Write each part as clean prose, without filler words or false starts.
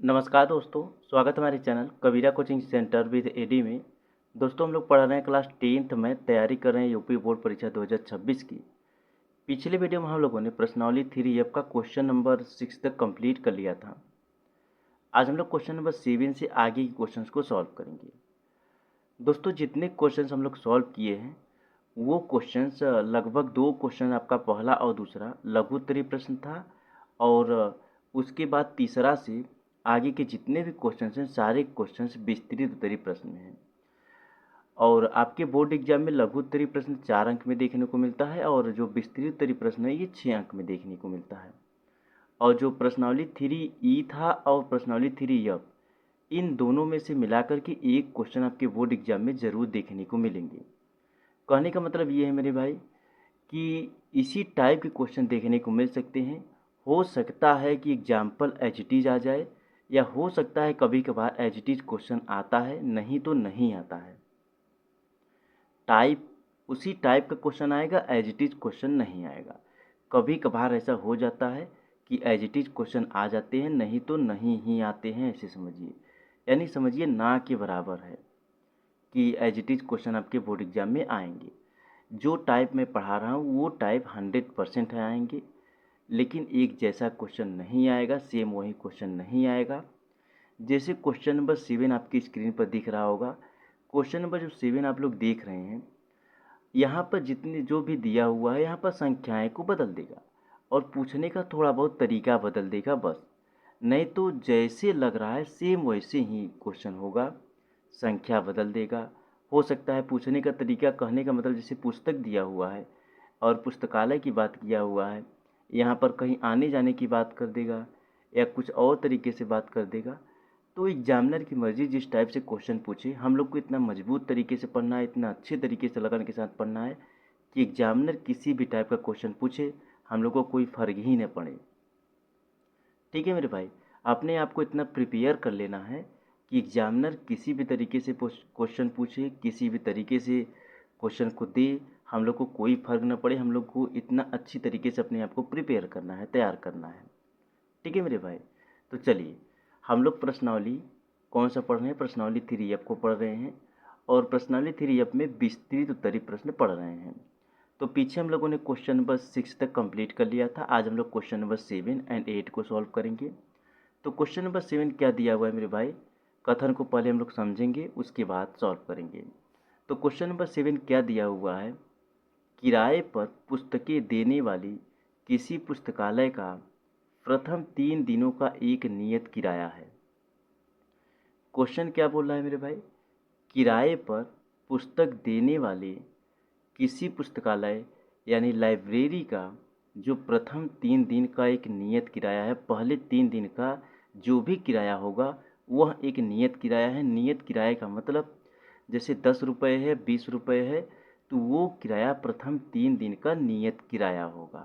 नमस्कार दोस्तों, स्वागत है हमारे channel Kabira coaching centre with AD में। दोस्तों हम लोग पढ़ रहे हैं क्लास 10th में, तैयारी कर रहे हैं यूपी बोर्ड परीक्षा 2026 की। पिछले वीडियो में हम लोगों ने प्रश्नावली 3F का क्वेश्चन नंबर 6 तक कंप्लीट कर लिया था। आज हम लोग क्वेश्चन नंबर 7 से आगे के क्वेश्चंस को सॉल्व करेंगे। दोस्तों जितने क्वेश्चंस हम लोग सॉल्व किए हैं वो क्वेश्चंस लगभग दो क्वेश्चन, आपका पहला और दूसरा लघु उत्तरीय प्रश्न था, और उसके बाद तीसरा से आगे के जितने भी क्वेश्चंस हैं सारे क्वेश्चंस विस्तृत उत्तरीय प्रश्न में हैं। और आपके बोर्ड एग्जाम में लघु उत्तरीय प्रश्न 4 अंक में देखने को मिलता है, और जो विस्तृत उत्तरीय प्रश्न है ये 6 अंक में देखने को मिलता है। और जो प्रश्नावली 3E था और प्रश्नावली 3F, इन दोनों में से मिलाकर के एक क्वेश्चन आपके बोर्ड एग्जाम में ज़रूर देखने को मिलेंगे। कहने का मतलब ये है मेरे भाई कि इसी टाइप के क्वेश्चन देखने को मिल सकते हैं। हो सकता है कि एग्जाम्पल एज इट इज़ आ जाए, या हो सकता है कभी कभार एज इट इज़ क्वेश्चन आता है, नहीं तो नहीं आता है। टाइप उसी टाइप का क्वेश्चन आएगा, एज इट इज़ क्वेश्चन नहीं आएगा। कभी कभार ऐसा हो जाता है कि एज इट इज़ क्वेश्चन आ जाते हैं, नहीं तो नहीं ही आते हैं, ऐसे समझिए। यानी समझिए ना के बराबर है कि एज इट इज़ क्वेश्चन आपके बोर्ड एग्जाम में आएंगे। जो टाइप मैं पढ़ा रहा हूँ वो टाइप 100% आएंगे, लेकिन एक जैसा क्वेश्चन नहीं आएगा, सेम वही क्वेश्चन नहीं आएगा। जैसे क्वेश्चन नंबर 7 आपकी स्क्रीन पर दिख रहा होगा। क्वेश्चन नंबर जो 7 आप लोग देख रहे हैं, यहाँ पर जितने जो भी दिया हुआ है यहाँ पर संख्याएं को बदल देगा और पूछने का थोड़ा बहुत तरीका बदल देगा बस। नहीं तो जैसे लग रहा है सेम वैसे ही क्वेश्चन होगा, संख्या बदल देगा। हो सकता है पूछने का तरीका, कहने का मतलब जैसे पुस्तक दिया हुआ है और पुस्तकालय की बात किया हुआ है, यहाँ पर कहीं आने जाने की बात कर देगा या कुछ और तरीके से बात कर देगा। तो एग्जामिनर की मर्जी जिस टाइप से क्वेश्चन पूछे, हम लोग को इतना मजबूत तरीके से पढ़ना है, इतना अच्छे तरीके से लगन के साथ पढ़ना है कि एग्जामिनर किसी भी टाइप का क्वेश्चन पूछे हम लोग को कोई फ़र्क ही न पड़े। ठीक है मेरे भाई, अपने आप को इतना प्रिपेयर कर लेना है कि एग्जामिनर किसी भी तरीके से क्वेश्चन पूछे, किसी भी तरीके से क्वेश्चन को दे, हम लोग को कोई फ़र्क न पड़े। हम लोग को इतना अच्छी तरीके से अपने आप को प्रिपेयर करना है, तैयार करना है। ठीक है मेरे भाई, तो चलिए हम लोग प्रश्नावली कौन सा पढ़ रहे हैं, प्रश्नावली 3F को पढ़ रहे हैं, और प्रश्नावली 3F में विस्तृत उत्तरीय प्रश्न पढ़ रहे हैं। तो पीछे हम लोगों ने क्वेश्चन नंबर 6 तक कंप्लीट कर लिया था। आज हम लोग क्वेश्चन नंबर 7 एंड 8 को सॉल्व करेंगे। तो क्वेश्चन नंबर 7 क्या दिया हुआ है मेरे भाई, कथन को पहले हम लोग समझेंगे, उसके बाद सॉल्व करेंगे। तो क्वेश्चन नंबर 7 क्या दिया हुआ है, किराए पर पुस्तकें देने वाली किसी पुस्तकालय का प्रथम 3 दिनों का एक नियत किराया है। क्वेश्चन क्या बोल रहा है मेरे भाई, किराए पर पुस्तक देने वाले किसी पुस्तकालय यानी लाइब्रेरी का जो प्रथम 3 दिन का एक नियत किराया है, पहले 3 दिन का जो भी किराया होगा वह एक नियत किराया है। नियत किराए का मतलब जैसे 10 रुपये है, 20 रुपये है, तो वो किराया प्रथम 3 दिन का नियत किराया होगा।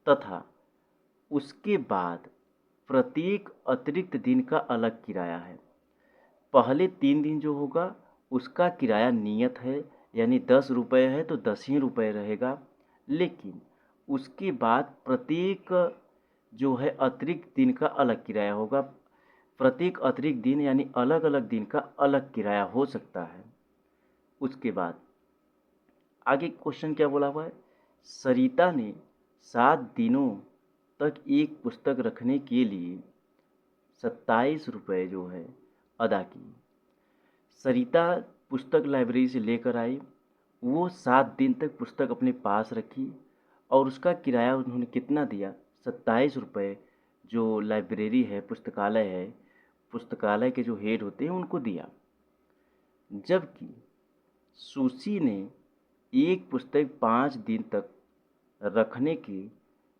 तथा उसके बाद प्रत्येक अतिरिक्त दिन का अलग किराया है। पहले 3 दिन जो होगा उसका किराया नियत है, यानी 10 रुपये है तो 10 ही रुपये रहेगा। लेकिन उसके बाद प्रत्येक जो है अतिरिक्त दिन का अलग किराया होगा। प्रत्येक अतिरिक्त दिन यानी अलग अलग दिन का अलग किराया हो सकता है। उसके बाद आगे क्वेश्चन क्या बोला हुआ है, सरिता ने 7 दिनों तक एक पुस्तक रखने के लिए 27 रुपये जो है अदा किए। सरिता पुस्तक लाइब्रेरी से लेकर आई, वो 7 दिन तक पुस्तक अपने पास रखी और उसका किराया उन्होंने कितना दिया, 27 रुपये। जो लाइब्रेरी है, पुस्तकालय है, पुस्तकालय के जो हेड होते हैं उनको दिया। जबकि सुशी ने एक पुस्तक 5 दिन तक रखने के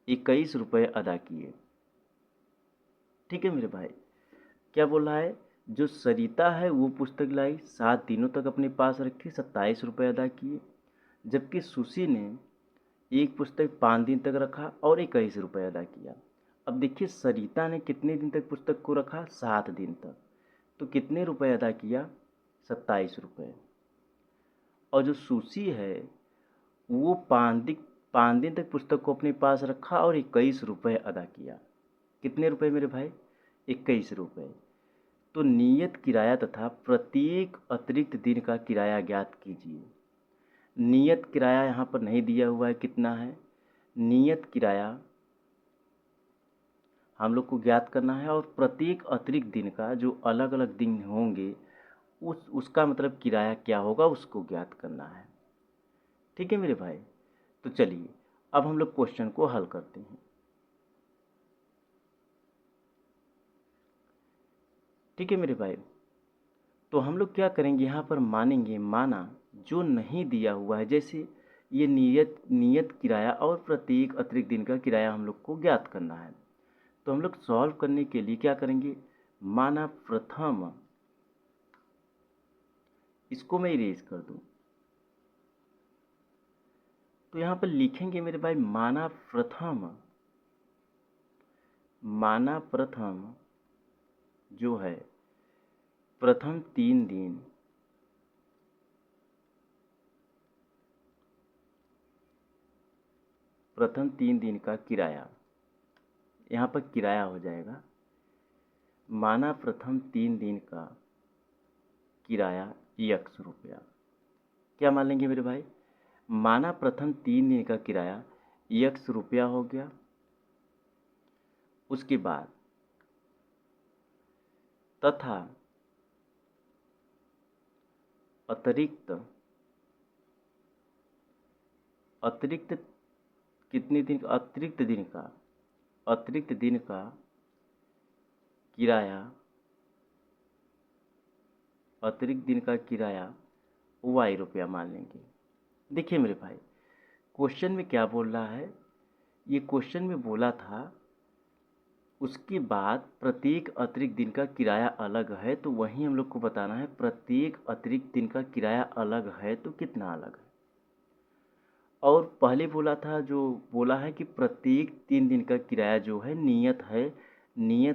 21 रुपये अदा किए। ठीक है मेरे भाई, क्या बोल रहा है, जो सरिता है वो पुस्तक लाई, 7 दिनों तक अपने पास रखी, 27 रुपये अदा किए। जबकि सुशी ने एक पुस्तक 5 दिन तक रखा और 21 रुपये अदा किया। अब देखिए सरिता ने कितने दिन तक पुस्तक को रखा, 7 दिन तक, तो कितने रुपए अदा किया, 27 रुपये। और जो सुशी है वो 5 दिन तक पुस्तक को अपने पास रखा और 21 रुपये अदा किया। कितने रुपए मेरे भाई, 21 रुपये। तो नियत किराया तथा प्रत्येक अतिरिक्त दिन का किराया ज्ञात कीजिए। नियत किराया यहाँ पर नहीं दिया हुआ है, कितना है। नियत किराया हम लोग को ज्ञात करना है, और प्रत्येक अतिरिक्त दिन का जो अलग अलग दिन होंगे उसका मतलब किराया क्या होगा उसको ज्ञात करना है। ठीक है मेरे भाई। तो चलिए अब हम लोग क्वेश्चन को हल करते हैं। ठीक है मेरे भाई। तो हम लोग क्या करेंगे, यहाँ पर मानेंगे माना जो नहीं दिया हुआ है, जैसे ये नियत किराया और प्रत्येक अतिरिक्त दिन का किराया हम लोग को ज्ञात करना है। तो हम लोग सॉल्व करने के लिए क्या करेंगे, माना प्रथम, इसको मैं इरेज कर दूं, तो यहाँ पर लिखेंगे मेरे भाई माना प्रथम जो है प्रथम 3 दिन का किराया, यहाँ पर किराया हो जाएगा। माना प्रथम 3 दिन का किराया ₹X। क्या मान लेंगे मेरे भाई, माना प्रथम 3 दिन का किराया ₹X हो गया। उसके बाद तथा अतिरिक्त कितने दिन का, अतिरिक्त दिन का किराया, ₹Y मान लेंगे। देखिए मेरे भाई, क्वेश्चन में क्या बोल रहा है, ये क्वेश्चन में बोला था उसके बाद प्रत्येक अतिरिक्त दिन का किराया अलग है, तो वहीं हम लोग को बताना है प्रत्येक अतिरिक्त दिन का किराया अलग है तो कितना अलग है। और पहले बोला था, जो बोला है कि प्रत्येक 3 दिन का किराया जो है नियत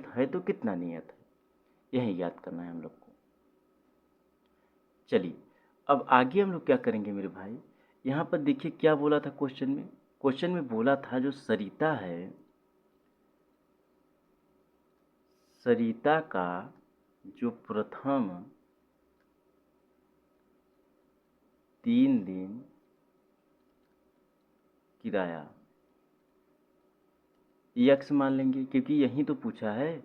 है तो कितना नियत है, यही याद करना है हम लोग को। चलिए अब आगे हम लोग क्या करेंगे मेरे भाई, यहाँ पर देखिए क्या बोला था क्वेश्चन में बोला था जो सरिता है, सरिता का जो प्रथम 3 दिन किराया X मान लेंगे, क्योंकि यही तो पूछा है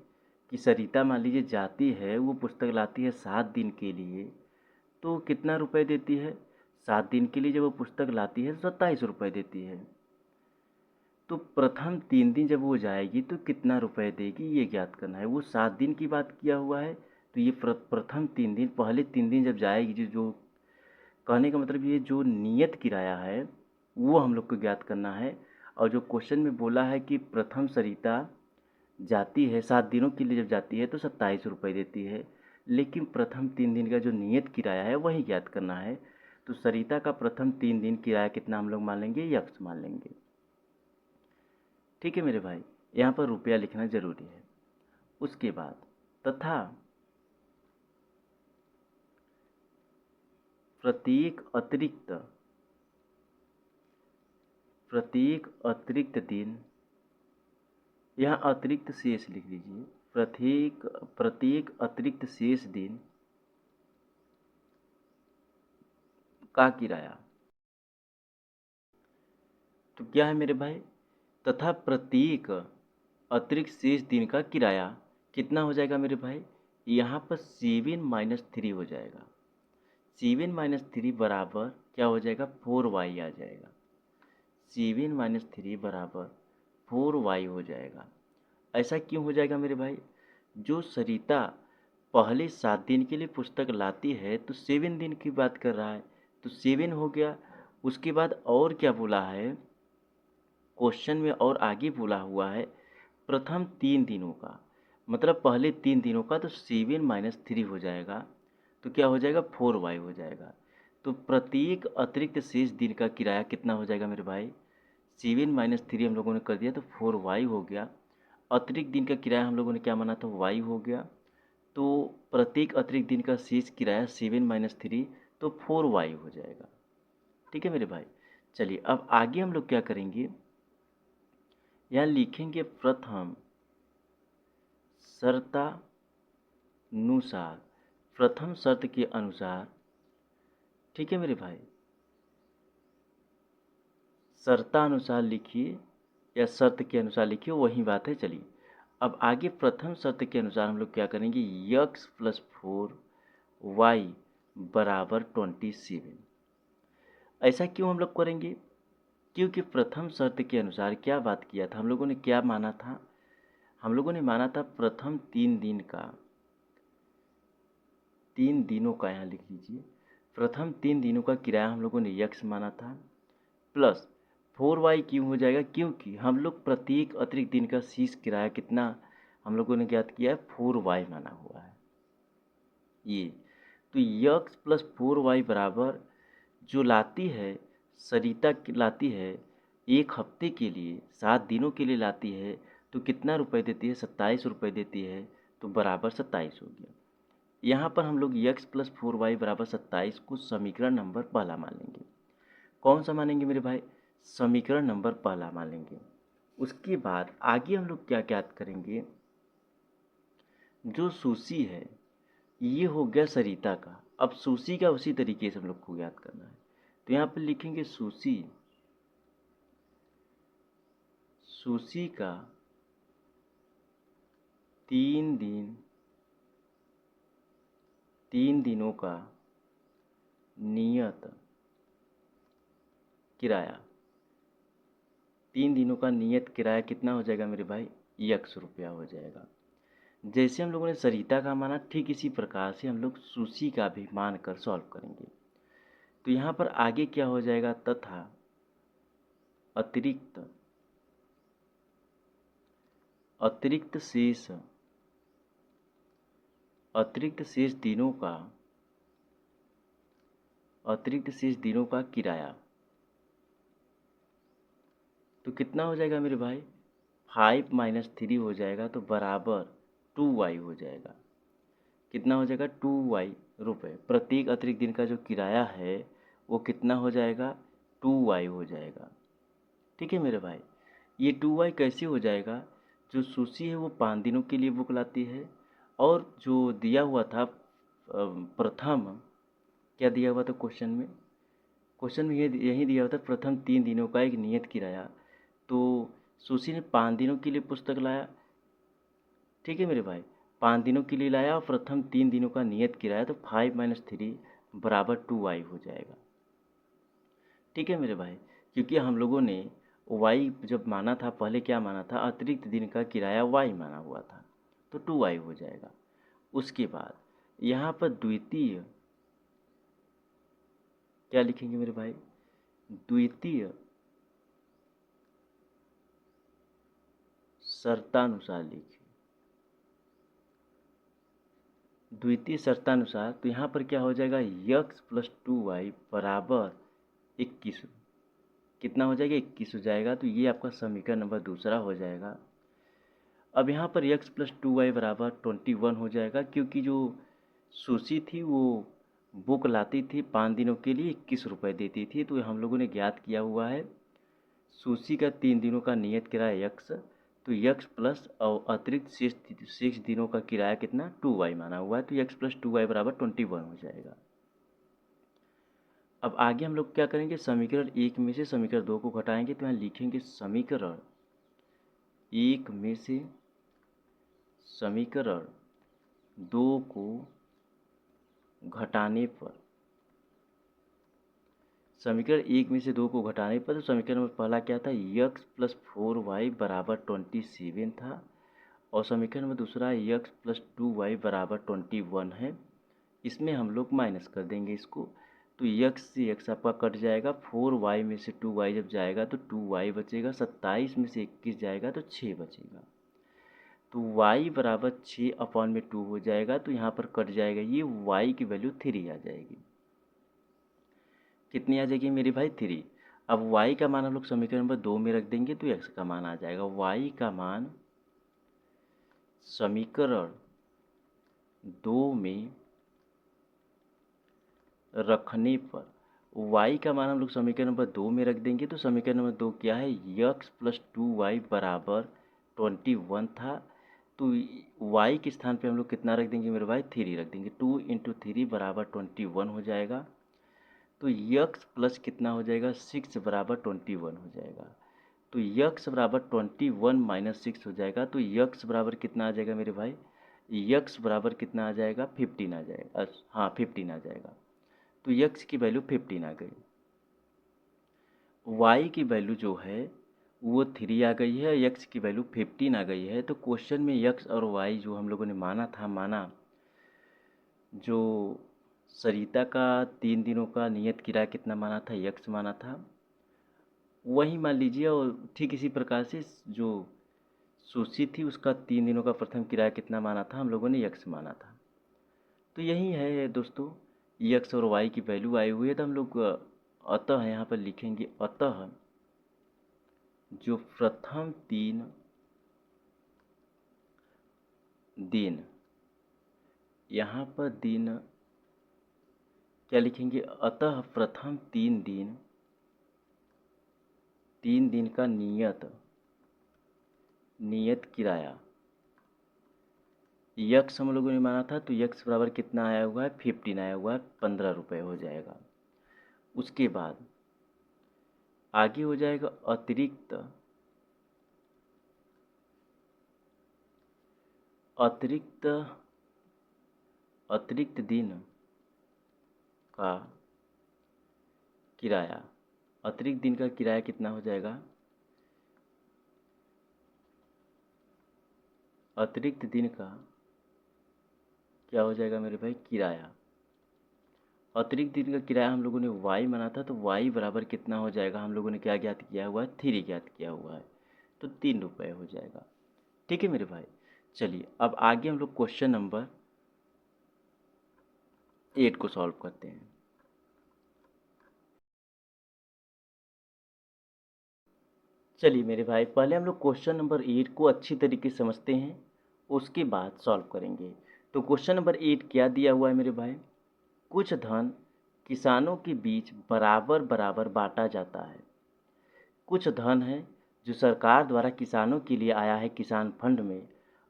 कि सरिता मान लीजिए जाती है, वो पुस्तक लाती है 7 दिन के लिए, तो कितना रुपए देती है, 7 दिन के लिए जब वो पुस्तक लाती है तो 27 रुपये देती है। तो प्रथम 3 दिन जब वो जाएगी तो कितना रुपए देगी ये ज्ञात करना है। वो 7 दिन की बात किया हुआ है, तो ये प्रथम 3 दिन, पहले 3 दिन जब जाएगी, जो कहने का मतलब ये जो नियत किराया है वो हम लोग को ज्ञात करना है। और जो क्वेश्चन में बोला है कि प्रथम सरिता जाती है 7 दिनों के लिए, जब जाती है तो 27 रुपये देती है, लेकिन प्रथम 3 दिन का जो नियत किराया है वही ज्ञात करना है। तो सरिता का प्रथम 3 दिन किराया कितना हम लोग मान लेंगे, X मान लेंगे। ठीक है मेरे भाई, यहाँ पर रुपया लिखना जरूरी है। उसके बाद तथा प्रत्येक अतिरिक्त दिन, यहाँ अतिरिक्त शेष लिख लीजिए, प्रत्येक अतिरिक्त शेष दिन का किराया। तो क्या है मेरे भाई, तथा प्रत्येक अतिरिक्त शेष दिन का किराया कितना हो जाएगा मेरे भाई, यहाँ पर 7 - 3 हो जाएगा। 7 - 3 बराबर क्या हो जाएगा, 4Y आ जाएगा। 7 - 3 बराबर 4Y हो जाएगा। ऐसा क्यों हो जाएगा मेरे भाई, जो सरिता पहले 7 दिन के लिए पुस्तक लाती है तो 7 दिन की बात कर रहा है, तो 7 हो गया। उसके बाद और क्या बोला है क्वेश्चन में, और आगे बोला हुआ है प्रथम 3 दिनों का, मतलब पहले 3 दिनों का, तो 7 - 3 हो जाएगा, तो क्या हो जाएगा 4Y हो जाएगा। तो प्रत्येक अतिरिक्त शेष दिन का किराया कितना हो जाएगा मेरे भाई, 7 - 3 हम लोगों ने कर दिया तो 4Y हो गया। अतिरिक्त दिन का किराया हम लोगों ने क्या माना था, Y हो गया। तो प्रत्येक अतिरिक्त दिन का शेष किराया 7 - 3, तो 4Y हो जाएगा। ठीक है मेरे भाई। चलिए अब आगे हम लोग क्या करेंगे, यहाँ लिखेंगे प्रथम शर्तानुसार, प्रथम शर्त के अनुसार, ठीक है मेरे भाई, शर्तानुसार लिखिए या शर्त के अनुसार लिखिए, वही बात है। चलिए अब आगे प्रथम शर्त के अनुसार हम लोग क्या करेंगे, यक्स प्लस 4y बराबर 27। ऐसा क्यों हम लोग करेंगे, क्योंकि प्रथम शर्त के अनुसार क्या बात किया था हम लोगों ने, क्या माना था, हम लोगों ने माना था प्रथम 3 दिनों का, यहाँ लिख लीजिए, प्रथम 3 दिनों का किराया हम लोगों ने यक्स माना था, प्लस 4y क्यों हो जाएगा, क्योंकि हम लोग प्रत्येक अतिरिक्त दिन का शेष किराया कितना हम लोगों ने ज्ञात किया है, 4y माना हुआ है ये। तो यक्स प्लस 4y बराबर जो लाती है, सरिता लाती है 1 हफ्ते के लिए, 7 दिनों के लिए लाती है, तो कितना रुपए देती है, 27 रुपये देती है, तो बराबर 27 हो गया। यहाँ पर हम लोग यक्स प्लस 4y बराबर 27 को समीकरण नंबर पहला मान लेंगे। कौन सा मानेंगे मेरे भाई, समीकरण नंबर पहला मान लेंगे। उसके बाद आगे हम लोग क्या ज्ञात करेंगे, जो सूसी है ये हो गया सरिता का, अब सूसी का उसी तरीके से हम लोग को ज्ञात करना है। तो यहाँ पर लिखेंगे सूसी का 3 दिनों का नियत किराया, 3 दिनों का नियत किराया कितना हो जाएगा मेरे भाई, यक्स रुपया हो जाएगा। जैसे हम लोगों ने सरिता का माना, ठीक इसी प्रकार से हम लोग सूसी का भी मान कर सॉल्व करेंगे। तो यहाँ पर आगे क्या हो जाएगा, तथा अतिरिक्त शेष दिनों का किराया, तो कितना हो जाएगा मेरे भाई, 5 - 3 हो जाएगा, तो बराबर 2y हो जाएगा। कितना हो जाएगा, 2y रुपये। प्रत्येक अतिरिक्त दिन का जो किराया है वो कितना हो जाएगा, 2y हो जाएगा। ठीक है मेरे भाई, ये 2y कैसे हो जाएगा, जो सूची है वो 5 दिनों के लिए बुक लाती है, और जो दिया हुआ था प्रथम, क्या दिया हुआ था क्वेश्चन में, ये यही दिया हुआ था प्रथम 3 दिनों का एक नियत किराया। तो सूची ने 5 दिनों के लिए पुस्तक लाया, ठीक है मेरे भाई, 5 दिनों के लिए लाया और प्रथम 3 दिनों का नियत किराया, तो 5 - 3 बराबर 2y हो जाएगा। ठीक है मेरे भाई, क्योंकि हम लोगों ने y जब माना था, पहले क्या माना था, अतिरिक्त दिन का किराया y माना हुआ था, तो 2y हो जाएगा। उसके बाद यहाँ पर द्वितीय क्या लिखेंगे मेरे भाई, द्वितीय शर्तानुसार लिखिए, द्वितीय शर्तानुसार। तो यहाँ पर क्या हो जाएगा, यक्स प्लस 2y बराबर 21, कितना हो जाएगा, 21 हो जाएगा। तो ये आपका समीकरण नंबर दूसरा हो जाएगा। अब यहाँ पर यक्स प्लस 2y बराबर 21 हो जाएगा, क्योंकि जो सूची थी वो बुक लाती थी 5 दिनों के लिए, 21 रुपये देती थी। तो हम लोगों ने ज्ञात किया हुआ है सूची का 3 दिनों का नियत किराया यक्स, तो यक्स प्लस और अतिरिक्त शेष दिनों का किराया कितना, 2y माना हुआ है, तो यक्स प्लस 2y बराबर 21 हो जाएगा। अब आगे हम लोग क्या करेंगे, समीकरण 1 में से समीकरण 2 को घटाएंगे, तो यहाँ लिखेंगे समीकरण 1 में से समीकरण 2 को घटाने पर, समीकरण 1 में से 2 को घटाने पर, तो समीकरण नंबर पहला क्या था, यक्स प्लस 4y बराबर 27 था, और समीकरण नंबर दूसरा यक्स प्लस 2y बराबर 21 है। इसमें हम लोग माइनस कर देंगे इसको, तो यक्स से यक्स आपका कट जाएगा, 4y में से 2y जब जाएगा तो 2y बचेगा, 27 में से 21 जाएगा तो 6 बचेगा, तो y बराबर 6/2 हो जाएगा। तो यहाँ पर कट जाएगा, ये y की वैल्यू 3 आ जाएगी। कितनी आ जाएगी मेरे भाई, 3। अब y का मान हम लोग समीकरण नंबर 2 में रख देंगे, तो x का मान आ जाएगा, y का मान समीकरण 2 में रखने पर, y का मान हम लोग समीकरण नंबर 2 में रख देंगे, तो समीकरण नंबर 2 क्या है, यक्स प्लस 2y बराबर 21 था, तो y के स्थान पे हम लोग कितना रख देंगे मेरे भाई, 3 रख देंगे। 2 × 3 बराबर 21 हो जाएगा। तो x प्लस कितना हो जाएगा, 6 बराबर 21 हो जाएगा। तो x बराबर 21 माइनस 6 हो जाएगा। तो x बराबर कितना आ जाएगा मेरे भाई, x बराबर कितना आ जाएगा, 15 आ जाएगा। हाँ 15 आ जाएगा। तो x की वैल्यू 15 आ गई। y की वैल्यू जो है वो 3 आ गई है, x की वैल्यू 15 आ गई है। तो क्वेश्चन में x और y जो हम लोगों ने माना जो सरिता का 3 दिनों का नियत किराया कितना माना था, x माना था, वही मान लीजिए। और ठीक इसी प्रकार से जो सुशी थी उसका 3 दिनों का प्रथम किराया कितना माना था, हम लोगों ने x माना था। तो यही है दोस्तों, x और y की वैल्यू आई हुई है। तो हम लोग अतः यहाँ पर लिखेंगे, अतः जो प्रथम 3 दिन, यहाँ पर दिन क्या लिखेंगे, अतः प्रथम 3 दिन का नियत किराया यक्स हम लोगों ने माना था। तो यक्स बराबर कितना आया हुआ है, 15 आया हुआ है, 15 रुपये हो जाएगा। उसके बाद आगे हो जाएगा अतिरिक्त दिन का किराया। अतिरिक्त दिन का किराया कितना हो जाएगा, अतिरिक्त दिन का क्या हो जाएगा मेरे भाई, किराया। अतिरिक्त दिन का किराया हम लोगों ने y माना था। तो y बराबर कितना हो जाएगा, हम लोगों ने क्या ज्ञात किया हुआ है, 3 ज्ञात किया हुआ है। तो 3 रुपये हो जाएगा। ठीक है मेरे भाई। चलिए अब आगे हम लोग क्वेश्चन नंबर 8 को सॉल्व करते हैं। चलिए मेरे भाई, पहले हम लोग क्वेश्चन नंबर 8 को अच्छी तरीके से समझते हैं, उसके बाद सॉल्व करेंगे। तो क्वेश्चन नंबर 8 क्या दिया हुआ है मेरे भाई, कुछ धन किसानों के बीच बराबर बराबर बांटा जाता है। कुछ धन है जो सरकार द्वारा किसानों के लिए आया है किसान फंड में,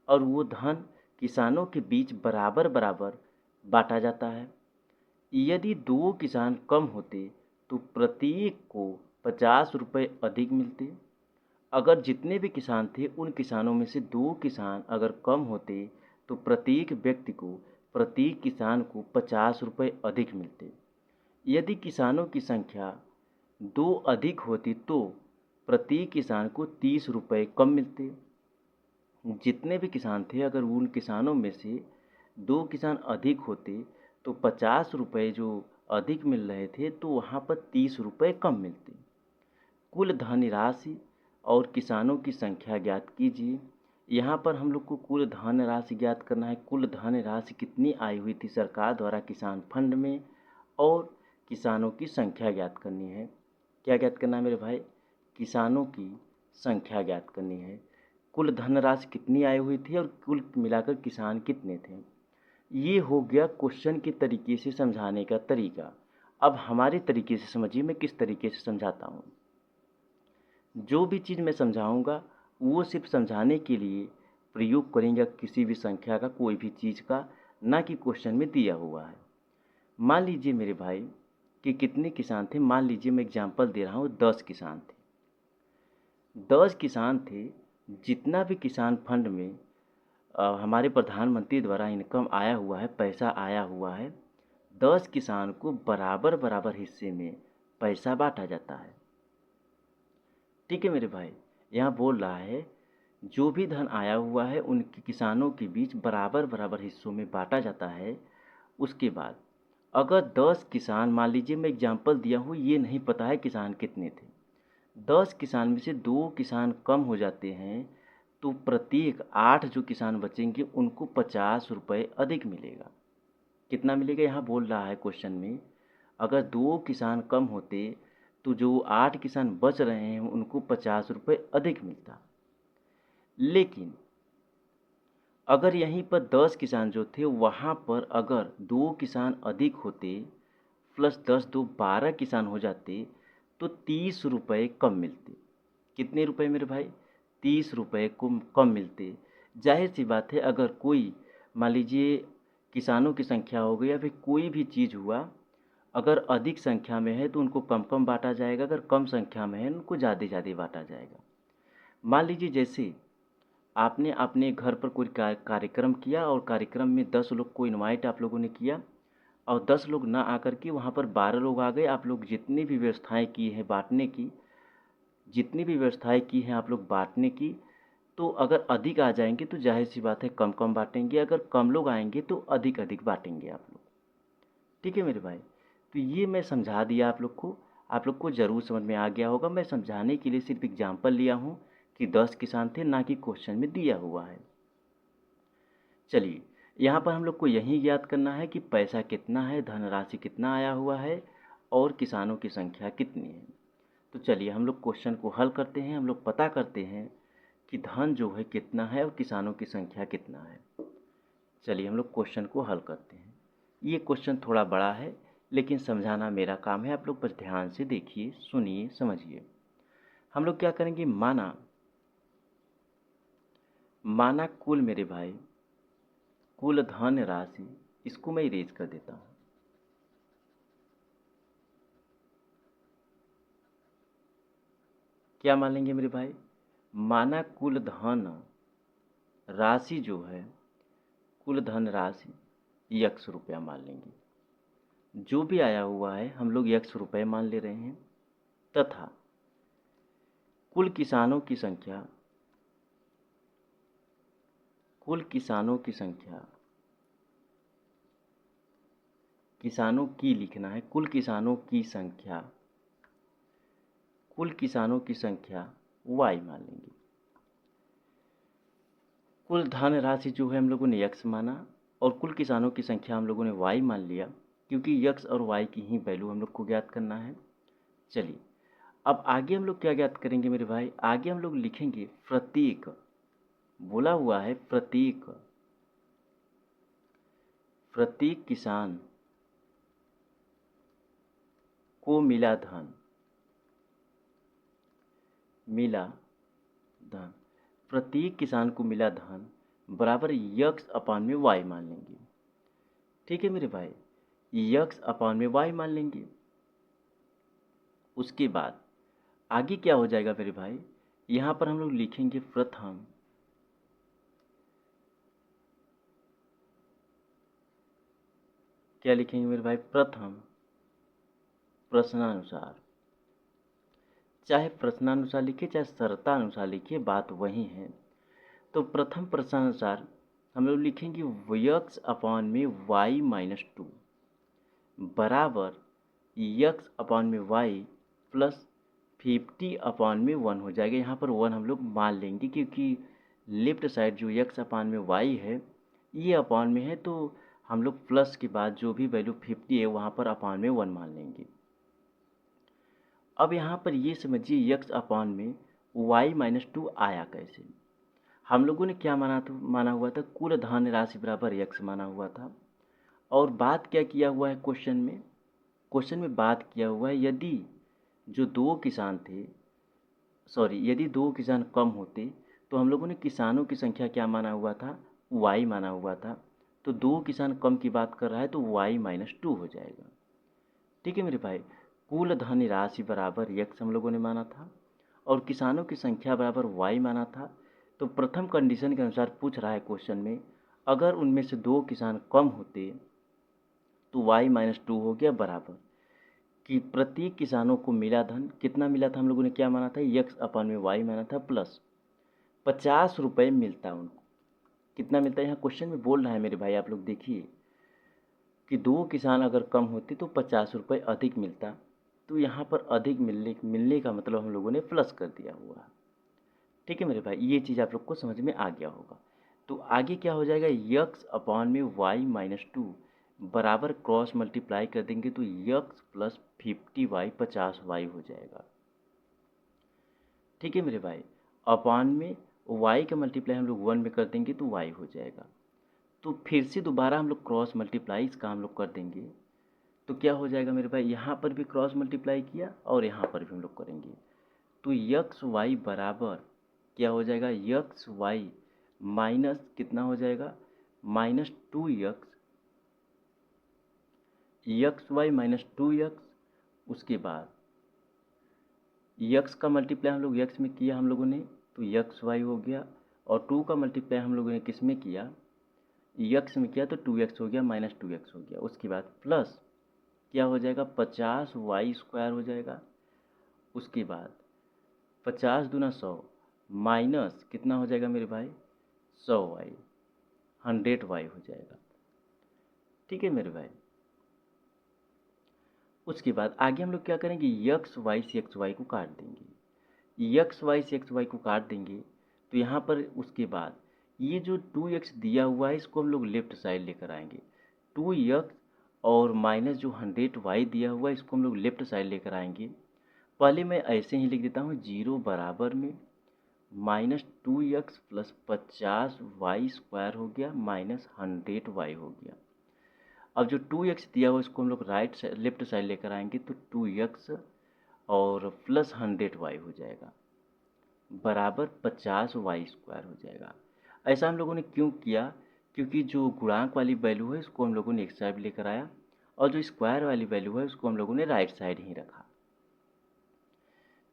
और वो धन किसानों के बीच बराबर बराबर बांटा जाता है। यदि 2 किसान कम होते तो प्रत्येक को 50 रुपये अधिक मिलते। अगर जितने भी किसान थे उन किसानों में से 2 किसान अगर कम होते तो प्रत्येक व्यक्ति को, प्रत्येक किसान को 50 रुपये अधिक मिलते। यदि किसानों की संख्या 2 अधिक होती तो प्रत्येक किसान को 30 रुपये कम मिलते। जितने भी किसान थे अगर उन किसानों में से 2 किसान अधिक होते तो 50 रुपये जो अधिक मिल रहे थे तो वहाँ पर 30 रुपये कम मिलते। कुल धनराशि और किसानों की संख्या ज्ञात कीजिए। यहाँ पर हम लोग को कुल धनराशि ज्ञात करना है। कुल धनराशि कितनी आई हुई थी सरकार द्वारा किसान फंड में, और किसानों की संख्या ज्ञात करनी है। क्या ज्ञात करना है मेरे भाई, किसानों की संख्या ज्ञात करनी है। कुल धनराशि कितनी आई हुई थी और कुल मिलाकर किसान कितने थे। ये हो गया क्वेश्चन के तरीके से समझाने का तरीका। अब हमारे तरीके से समझिए, मैं किस तरीके से समझाता हूँ। जो भी चीज़ मैं समझाऊंगा वो सिर्फ समझाने के लिए प्रयोग करेंगे किसी भी संख्या का, कोई भी चीज़ का, ना कि क्वेश्चन में दिया हुआ है। मान लीजिए मेरे भाई कि कितने किसान थे, मान लीजिए मैं एग्जांपल दे रहा हूँ, 10 किसान थे। 10 किसान थे। जितना भी किसान फंड में हमारे प्रधानमंत्री द्वारा इनकम आया हुआ है, पैसा आया हुआ है, 10 किसान को बराबर बराबर हिस्से में पैसा बांटा जाता है। ठीक है मेरे भाई, यहाँ बोल रहा है जो भी धन आया हुआ है उनके किसानों के बीच बराबर बराबर हिस्सों में बांटा जाता है। उसके बाद अगर 10 किसान, मान लीजिए मैं एग्जांपल दिया हूँ, ये नहीं पता है किसान कितने थे, 10 किसान में से 2 किसान कम हो जाते हैं तो प्रत्येक 8 जो किसान बचेंगे उनको 50 रुपये अधिक मिलेगा। कितना मिलेगा, यहाँ बोल रहा है क्वेश्चन में, अगर 2 किसान कम होते तो जो 8 किसान बच रहे हैं उनको 50 रुपये अधिक मिलता। लेकिन अगर यहीं पर 10 किसान जो थे वहाँ पर अगर 2 किसान अधिक होते, प्लस 10 2 12 किसान हो जाते तो 30 रुपये कम मिलते। कितने रुपए मेरे भाई, 30 रुपये को कम मिलते। जाहिर सी बात है, अगर कोई मान लीजिए किसानों की संख्या हो गई या फिर कोई भी चीज़ हुआ, अगर अधिक संख्या में है तो उनको कम कम बांटा जाएगा, अगर कम संख्या में है उनको ज़्यादा ज़्यादा बांटा जाएगा। मान लीजिए जैसे आपने अपने घर पर कोई कार्यक्रम किया और कार्यक्रम में 10 लोग को इनवाइट आप लोगों ने किया और 10 लोग ना आकर के वहाँ पर 12 लोग आ गए। आप लोग जितनी भी व्यवस्थाएं की हैं बांटने की, जितनी भी व्यवस्थाएं की हैं आप लोग बांटने की, तो अगर अधिक आ जाएंगे तो जाहिर सी बात है कम कम बांटेंगे, अगर कम लोग आएंगे तो अधिक अधिक बांटेंगे आप लोग। ठीक है मेरे भाई, तो ये मैं समझा दिया आप लोग को ज़रूर समझ में आ गया होगा। मैं समझाने के लिए सिर्फ एग्जाम्पल लिया हूँ कि 10 किसान थे, ना कि क्वेश्चन में दिया हुआ है। चलिए, यहाँ पर हम लोग को यही याद करना है कि पैसा कितना है, धनराशि कितना आया हुआ है और किसानों की संख्या कितनी है। तो चलिए हम लोग क्वेश्चन को हल करते हैं। हम लोग पता करते हैं कि धन जो है कितना है और किसानों की संख्या कितना है। चलिए हम लोग क्वेश्चन को हल करते हैं। ये क्वेश्चन थोड़ा बड़ा है लेकिन समझाना मेरा काम है। आप लोग बस ध्यान से देखिए, सुनिए, समझिए। हम लोग क्या करेंगे, माना माना कुल मेरे भाई, कुल धन राशि, इसको मैं इरेज कर देता हूँ। क्या मान लेंगे मेरे भाई, माना कुल धन राशि जो है, कुल धन राशि ₹100 मान लेंगे। जो भी आया हुआ है हम लोग ₹100 मान ले रहे हैं, तथा कुल किसानों की संख्या, कुल किसानों की संख्या, किसानों की लिखना है, कुल किसानों की संख्या, कुल किसानों की संख्या y मान लेंगे। कुल धन राशि जो है हम लोगों ने x माना और कुल किसानों की संख्या हम लोगों ने y मान लिया, क्योंकि x और y की ही वैल्यू हम लोग को ज्ञात करना है। चलिए अब आगे हम लोग क्या ज्ञात करेंगे मेरे भाई, आगे हम लोग लिखेंगे प्रत्येक, बोला हुआ है प्रत्येक, प्रत्येक किसान को मिला धन, मिला धन, प्रत्येक किसान को मिला धन बराबर यक्स अपान में वाई मान लेंगे। ठीक है मेरे भाई, यक्स अपान में वाई मान लेंगे। उसके बाद आगे क्या हो जाएगा मेरे भाई, यहाँ पर हम लोग लिखेंगे प्रथम, क्या लिखेंगे मेरे भाई, प्रथम प्रश्नानुसार, चाहे प्रश्नानुसार लिखिए चाहे शर्तानुसार लिखिए, बात वही है। तो प्रथम प्रश्नानुसार हम लोग लिखेंगे यक्स अपान में वाई माइनस 2 बराबर यक्स अपान में वाई प्लस 50 अपान में 1 हो जाएगा। यहाँ पर 1 हम लोग मान लेंगे क्योंकि लेफ्ट साइड जो यक्स अपान में वाई है ये अपान में है, तो हम लोग प्लस के बाद जो भी वैल्यू 50 है वहाँ पर अपान में 1 मान लेंगे। अब यहाँ पर ये समझिए यक्स अपान में वाई माइनस 2 आया कैसे। हम लोगों ने क्या माना हुआ था, कुल धन राशि बराबर यक्स माना हुआ था। और बात क्या किया हुआ है क्वेश्चन में, क्वेश्चन में बात किया हुआ है यदि जो दो किसान थे, यदि दो किसान कम होते तो हम लोगों ने किसानों की संख्या क्या माना हुआ था, वाई माना हुआ था। तो दो किसान कम की बात कर रहा है तो वाई माइनस 2 हो जाएगा। ठीक है मेरे भाई, कुल धन राशि बराबर यक्स हम लोगों ने माना था और किसानों की संख्या बराबर वाई माना था। तो प्रथम कंडीशन के अनुसार पूछ रहा है क्वेश्चन में, अगर उनमें से दो किसान कम होते तो वाई माइनस 2 हो गया बराबर कि प्रत्येक किसानों को मिला धन कितना मिला था, हम लोगों ने क्या माना था, यक्स अपान में वाई माना था, प्लस ₹50 मिलता उनको। कितना मिलता है यहाँ क्वेश्चन में बोल रहा है मेरे भाई, आप लोग देखिए कि दो किसान अगर कम होते तो ₹50 अधिक मिलता। तो यहाँ पर अधिक मिलने का मतलब हम लोगों ने प्लस कर दिया हुआ। ठीक है मेरे भाई, ये चीज़ आप लोग को समझ में आ गया होगा। तो आगे क्या हो जाएगा, यक्स अपान में वाई माइनस 2 बराबर क्रॉस मल्टीप्लाई कर देंगे तो यक्स प्लस 50y 50y हो जाएगा। ठीक है मेरे भाई, अपान में y का मल्टीप्लाई हम लोग 1 में कर देंगे तो y हो जाएगा। तो फिर से दोबारा हम लोग क्रॉस मल्टीप्लाई इसका हम लोग कर देंगे तो क्या हो जाएगा मेरे भाई, यहाँ पर भी क्रॉस मल्टीप्लाई किया और यहाँ पर भी हम लोग करेंगे तो यक्स वाई बराबर क्या हो जाएगा, यक्स वाई माइनस कितना हो जाएगा, minus 2x, x Y minus 2x, उसके बाद x का मल्टीप्लाई हम लोग x में किया हम लोगों ने तो एक्स वाई हो गया, और 2 का मल्टीप्लाई हम लोगों ने किस में किया, x में किया तो 2x हो गया, माइनस 2x हो गया। उसके बाद प्लस क्या हो जाएगा, 50y² हो जाएगा। उसके बाद 50 दूना 100, माइनस कितना हो जाएगा मेरे भाई, 100y, 100y हो जाएगा। ठीक है मेरे भाई। उसके बाद आगे हम लोग क्या करेंगे, एक्स वाई से एक्स वाई को काट देंगे, एक्स वाई से एक्स वाई को काट देंगे तो यहाँ पर उसके बाद ये जो 2x दिया हुआ है इसको हम लोग लेफ्ट साइड लेकर आएंगे, 2x और माइनस जो 100y दिया हुआ है इसको हम लोग लेफ्ट साइड लेकर आएंगे। पहले मैं ऐसे ही लिख देता हूँ, 0 बराबर में माइनस 2x प्लस 50y² हो गया, माइनस 100y हो गया। अब जो 2x दिया हुआ इसको हम लोग राइट साइड लेफ्ट साइड लेकर आएंगे तो 2x और प्लस 100y हो जाएगा, बराबर 50y² हो जाएगा। ऐसा हम लोगों ने क्यों किया, क्योंकि जो गुणांक वाली वैल्यू है इसको हम लोगों ने एक साइड लेकर आया और जो स्क्वायर वाली वैल्यू है उसको हम लोगों ने राइट साइड ही रखा।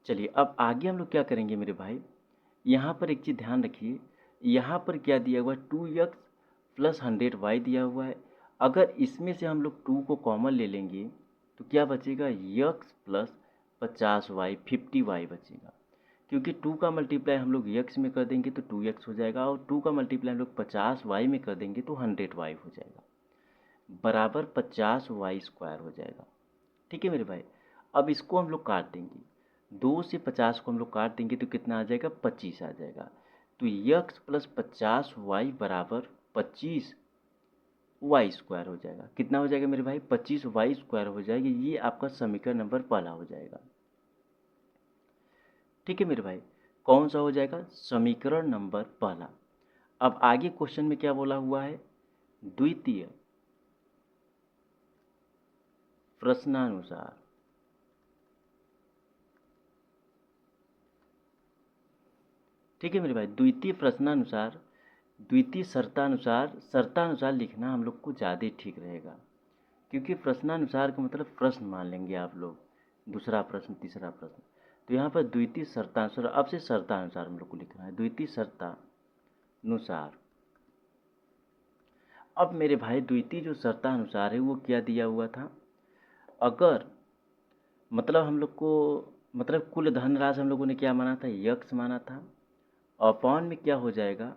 चलिए अब आगे हम लोग क्या करेंगे मेरे भाई, यहाँ पर एक चीज़ ध्यान रखिए, यहाँ पर क्या दिया हुआ है, 2x प्लस 100y दिया हुआ है। अगर इसमें से हम लोग 2 को कॉमन ले लेंगे तो क्या बचेगा, x प्लस 50y 50y बचेगा, क्योंकि 2 का मल्टीप्लाई हम लोग x में कर देंगे तो 2x हो जाएगा, और 2 का मल्टीप्लाई हम लोग 50y में कर देंगे तो 100y हो जाएगा, बराबर 50y² हो जाएगा। ठीक है मेरे भाई। अब इसको हम लोग काट देंगे, 2 से 50 को हम लोग काट देंगे तो कितना आ जाएगा, 25 आ जाएगा। तो x प्लस 50y बराबर 25y² हो जाएगा। कितना हो जाएगा मेरे भाई, 25y² हो जाएगा। ये आपका समीकरण नंबर पहला हो जाएगा। ठीक है मेरे भाई, कौन सा हो जाएगा, समीकरण नंबर पहला। अब आगे क्वेश्चन में क्या बोला हुआ है, द्वितीय प्रश्नानुसार ठीक है मेरे भाई, द्वितीय प्रश्नानुसार, द्वितीय शर्तानुसार लिखना हम लोग को ज़्यादा ठीक रहेगा, क्योंकि प्रश्नानुसार का मतलब प्रश्न मान लेंगे आप लोग, दूसरा प्रश्न तीसरा प्रश्न। तो यहाँ पर द्वितीय शर्तानुसार, अब से शर्तानुसार हम लोग को लिखना है, द्वितीय शर्तानुसार। अब मेरे भाई द्वितीय जो शर्तानुसार है वो क्या दिया हुआ था, अगर मतलब हम लोग को मतलब कुल धनराशि हम लोगों ने क्या माना था, यक्स माना था, अपॉन में क्या हो जाएगा,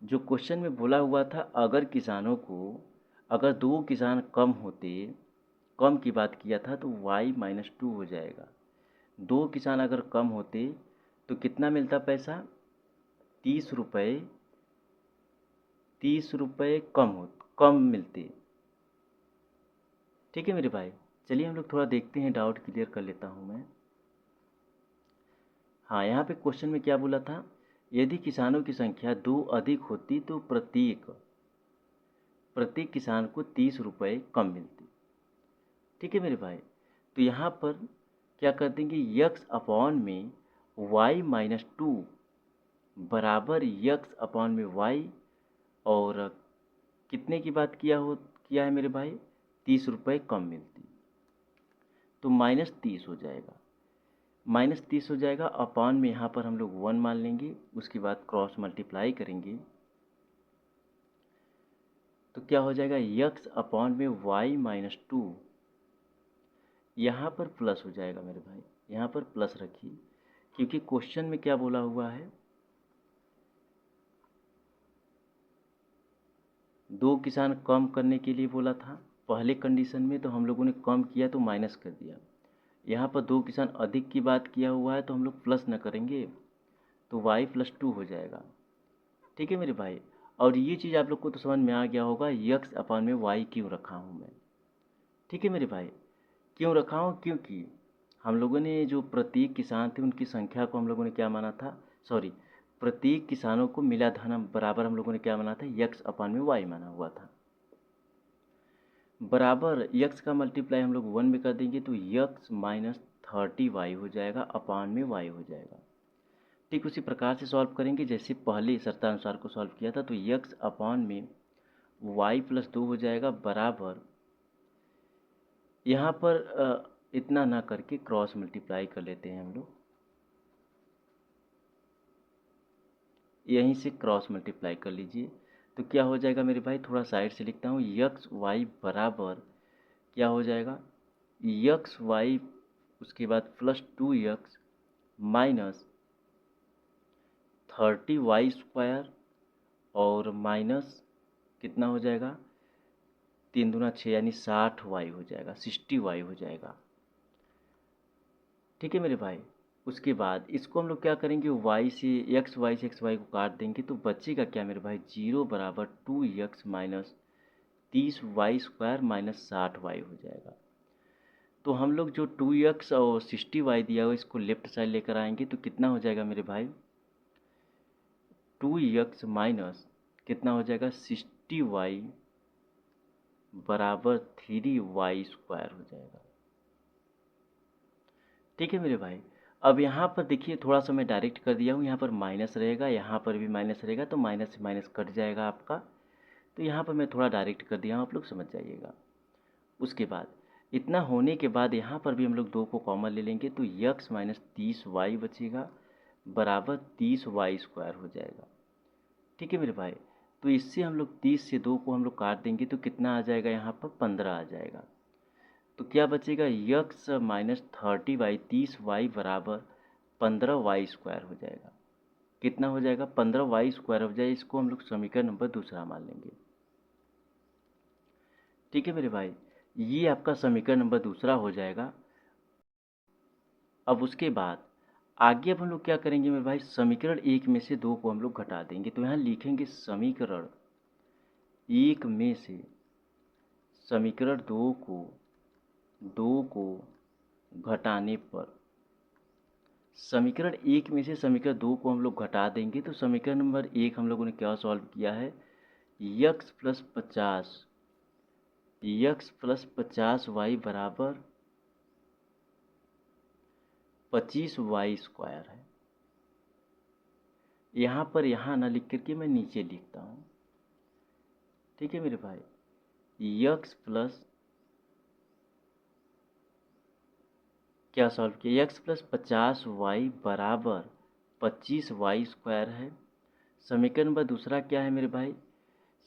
जो क्वेश्चन में बोला हुआ था अगर किसानों को, अगर 2 किसान कम होते, कम की बात किया था तो y-2 हो जाएगा। 2 किसान अगर कम होते तो कितना मिलता पैसा, 30 रुपये, 30 रुपये कम मिलते। ठीक है मेरे भाई। चलिए हम लोग थोड़ा देखते हैं, डाउट क्लियर कर लेता हूँ मैं। हाँ, यहाँ पे क्वेश्चन में क्या बोला था, यदि किसानों की संख्या 2 अधिक होती तो प्रत्येक किसान को 30 रुपये कम मिलती। ठीक है मेरे भाई। तो यहाँ पर क्या कर देंगे, यक्स अपॉन में y-2 बराबर यक्स अपॉन में y, और कितने की बात किया है मेरे भाई, 30 रुपये कम मिलती, तो -30 हो जाएगा, -30 हो जाएगा। अपॉन में यहाँ पर हम लोग 1 मान लेंगे, उसके बाद क्रॉस मल्टीप्लाई करेंगे तो क्या हो जाएगा, यक्स अपॉन में y-2, यहाँ पर प्लस हो जाएगा मेरे भाई, यहाँ पर प्लस रखिए, क्योंकि क्वेश्चन में क्या बोला हुआ है, 2 किसान कम करने के लिए बोला था पहले कंडीशन में, तो हम लोगों ने कम किया तो माइनस कर दिया। यहाँ पर 2 किसान अधिक की बात किया हुआ है तो हम लोग प्लस न करेंगे तो y+2 हो जाएगा। ठीक है मेरे भाई। और ये चीज़ आप लोग को तो समझ में आ गया होगा, यक्स अपॉन में y क्यों रखा हूँ मैं। ठीक है मेरे भाई, क्यों रखा हूँ, क्योंकि हम लोगों ने जो प्रत्येक किसान थे उनकी संख्या को हम लोगों ने क्या माना था, सॉरी, प्रत्येक किसानों को मिला धन बराबर हम लोगों ने क्या माना था, यक्स अपॉन में y माना हुआ था, बराबर यक्स का मल्टीप्लाई हम लोग 1 में कर देंगे तो यक्स -30y हो जाएगा, अपॉन में y हो जाएगा। ठीक उसी प्रकार से सॉल्व करेंगे जैसे पहले शर्तानुसार को सॉल्व किया था। तो यक्स अपॉन में वाई प्लस 2 हो जाएगा बराबर, यहाँ पर इतना ना करके क्रॉस मल्टीप्लाई कर लेते हैं हम लोग, यहीं से क्रॉस मल्टीप्लाई कर लीजिए। तो क्या हो जाएगा मेरे भाई, थोड़ा साइड से लिखता हूँ, यक्स वाई बराबर क्या हो जाएगा, यक्स वाई उसके बाद प्लस 2x माइनस 30y² और माइनस कितना हो जाएगा, 3 दूना 6 यानी 60y हो जाएगा, 60y हो जाएगा। ठीक है मेरे भाई। उसके बाद इसको हम लोग क्या करेंगे, y से xy को काट देंगे तो बचेगा क्या मेरे भाई, 0 बराबर 2x minus 30y² minus 60y हो जाएगा। तो हम लोग जो 2x और 60y दिया हुआ इसको लेफ्ट साइड लेकर आएंगे तो कितना हो जाएगा मेरे भाई, 2x माइनस कितना हो जाएगा 60y बराबर 3y² हो जाएगा। ठीक है मेरे भाई। अब यहाँ पर देखिए थोड़ा सा मैं डायरेक्ट कर दिया हूँ, यहाँ पर माइनस रहेगा, यहाँ पर भी माइनस रहेगा, तो माइनस से माइनस कट जाएगा आपका। तो यहाँ पर मैं थोड़ा डायरेक्ट कर दिया हूँ, आप लोग समझ जाइएगा। उसके बाद इतना होने के बाद यहाँ पर भी हम लोग 2 को कॉमन ले लेंगे तो यक्स माइनस 30y बचेगा बराबर 30y² हो जाएगा। ठीक है मेरे भाई। तो इससे हम लोग 30 से 2 को हम लोग काट देंगे तो कितना आ जाएगा, यहाँ पर 15 आ जाएगा। तो क्या बचेगा, यक्स माइनस 30y बराबर 15y² हो जाएगा। कितना हो जाएगा, 15y² हो जाए, इसको हम लोग समीकरण नंबर दूसरा मान लेंगे। ठीक है मेरे भाई, ये आपका समीकरण नंबर दूसरा हो जाएगा। अब उसके बाद आगे अब हम लोग क्या करेंगे मेरे भाई, समीकरण 1 में से 2 को हम लोग घटा देंगे। तो यहाँ लिखेंगे समीकरण 1 में से समीकरण 2 को घटाने पर, समीकरण 1 में से समीकरण 2 को हम लोग घटा देंगे तो समीकरण नंबर 1 हम लोगों ने क्या सॉल्व किया है, यक्स प्लस 50y बराबर 25y² है। यहाँ पर यहाँ ना लिख करके मैं नीचे लिखता हूँ। ठीक है मेरे भाई, यक्स प्लस क्या सॉल्व किया, यक्स प्लस 50y बराबर 25y² है। समीकरण नंबर दूसरा क्या है मेरे भाई,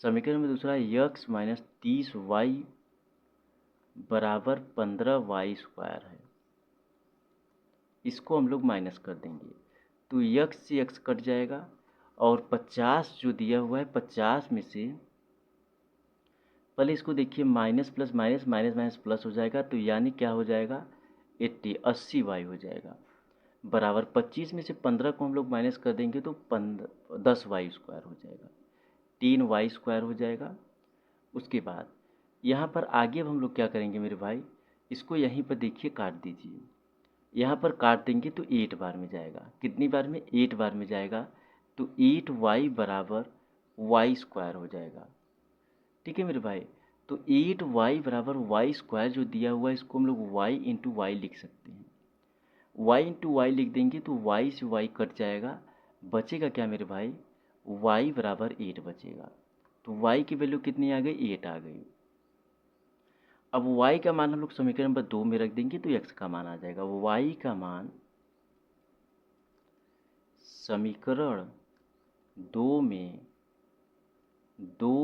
समीकरण नंबर दूसरा यक्स माइनस 30y बराबर 15y² है। इसको हम लोग माइनस कर देंगे तो यक्स से यक्स कट जाएगा और 50 जो दिया हुआ है 50 में से पहले इसको देखिए, minus plus minus minus minus plus हो जाएगा तो यानी क्या हो जाएगा, 80y हो जाएगा बराबर 25 में से 15 को हम लोग माइनस कर देंगे तो 10y² हो जाएगा, 3y² हो जाएगा। उसके बाद यहाँ पर आगे अब हम लोग क्या करेंगे मेरे भाई, इसको यहीं पर देखिए काट दीजिए, यहाँ पर काट देंगे तो 8 बार में जाएगा, कितनी बार में, 8 बार में जाएगा। तो 8y बराबर y² हो जाएगा। ठीक है मेरे भाई। तो 8y बराबर y² जो दिया हुआ है इसको हम लोग y इंटू वाई लिख सकते हैं। y इंटू वाई लिख देंगे तो y से y कट जाएगा, बचेगा क्या मेरे भाई, y बराबर 8 बचेगा। तो y की वैल्यू कितनी आ गई, 8 आ गई। अब y का मान हम लोग समीकरण नंबर 2 में रख देंगे तो x का मान आ जाएगा। y का मान समीकरण 2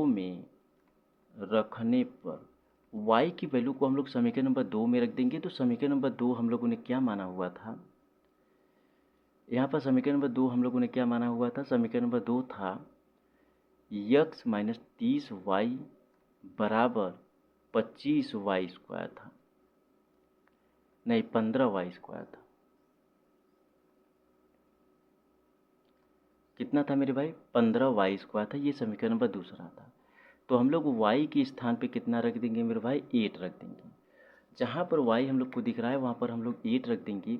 में रखने पर y की वैल्यू को हम लोग समीकरण नंबर 2 में रख देंगे तो समीकरण नंबर 2 हम लोगों ने क्या माना हुआ था, यहाँ पर समीकरण नंबर 2 हम लोगों ने क्या माना हुआ था, समीकरण नंबर 2 था यक्स माइनस 30y बराबर 25y² था, नहीं 15y² था। कितना था मेरे भाई, 15y² था, ये समीकरण नंबर दूसरा था। तो हम लोग y के स्थान पे कितना रख देंगे मेरे भाई, 8 रख देंगे। जहाँ पर y हम लोग को दिख रहा है वहाँ पर हम लोग 8 रख देंगे।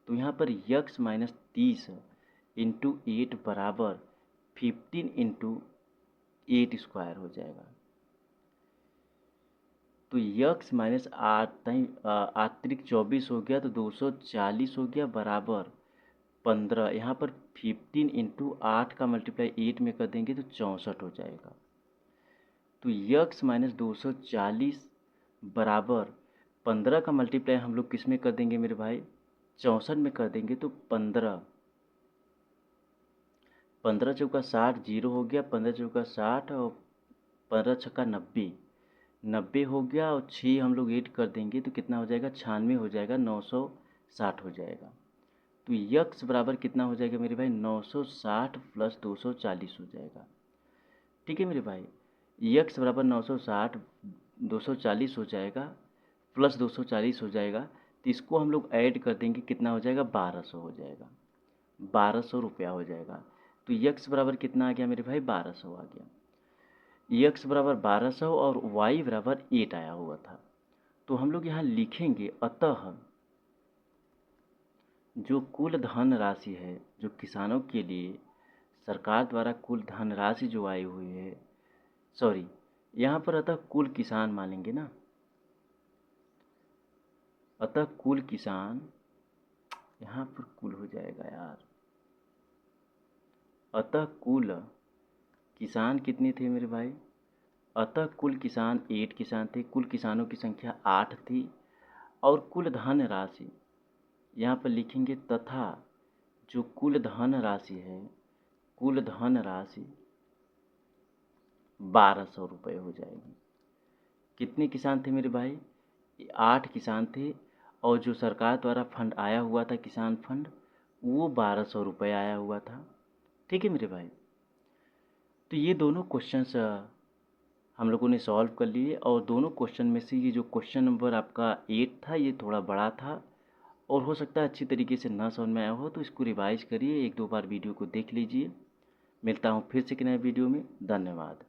तो यहाँ पर यक्स माइनस 30 इंटू 8 बराबर 15 इंटू 8² हो जाएगा। तो यक्स माइनस 8 3 24 हो गया तो 240 हो गया बराबर 15, यहाँ पर 15 इंटू 8 का मल्टीप्लाई 8 में कर देंगे तो 64 हो जाएगा। तो यक्स माइनस 240 बराबर 15 का मल्टीप्लाई हम लोग किस में कर देंगे मेरे भाई, 64 में कर देंगे तो 15 15 चौका 60 जीरो हो गया, 15 चौका 60 और 15 छक्का 90 90 हो गया, और 6 हम लोग ऐड कर देंगे तो कितना हो जाएगा, 96 हो जाएगा, 960 हो जाएगा। तो यक्स बराबर कितना हो जाएगा मेरे भाई, 960 प्लस 240 हो जाएगा। ठीक है मेरे भाई, यक्स बराबर 960 240 हो जाएगा प्लस 240 हो जाएगा, तो इसको हम लोग ऐड कर देंगे, कितना हो जाएगा, 1200 हो जाएगा, 1200 रुपया हो जाएगा। तो यक्स बराबर कितना आ गया मेरे भाई, 1200 आ गया। यक्स बराबर 1200 और वाई बराबर 8 आया हुआ था। तो हम लोग यहाँ लिखेंगे, अतः जो कुल धन राशि है, जो किसानों के लिए सरकार द्वारा कुल धनराशि जो आई हुई है, सॉरी यहाँ पर अतः कुल किसान मानेंगे ना, अतः कुल किसान, यहाँ पर कुल हो जाएगा यार, अतः कुल किसान कितने थे मेरे भाई, अतः कुल किसान 8 किसान थे, कुल किसानों की संख्या 8 थी, और कुल धन राशि यहाँ पर लिखेंगे, तथा जो कुल धन राशि है, कुल धन राशि 1200 रुपये हो जाएगी। कितने किसान थे मेरे भाई, 8 किसान थे, और जो सरकार द्वारा फंड आया हुआ था किसान फंड, वो 1200 रुपये आया हुआ था। ठीक है मेरे भाई, तो ये दोनों क्वेश्चंस हम लोगों ने सॉल्व कर लिए, और दोनों क्वेश्चन में से ये जो क्वेश्चन नंबर आपका 8 था ये थोड़ा बड़ा था, और हो सकता है अच्छी तरीके से ना समझ में आया हो, तो इसको रिवाइज करिए, 1-2 बार वीडियो को देख लीजिए। मिलता हूँ फिर से एक नए वीडियो में, धन्यवाद।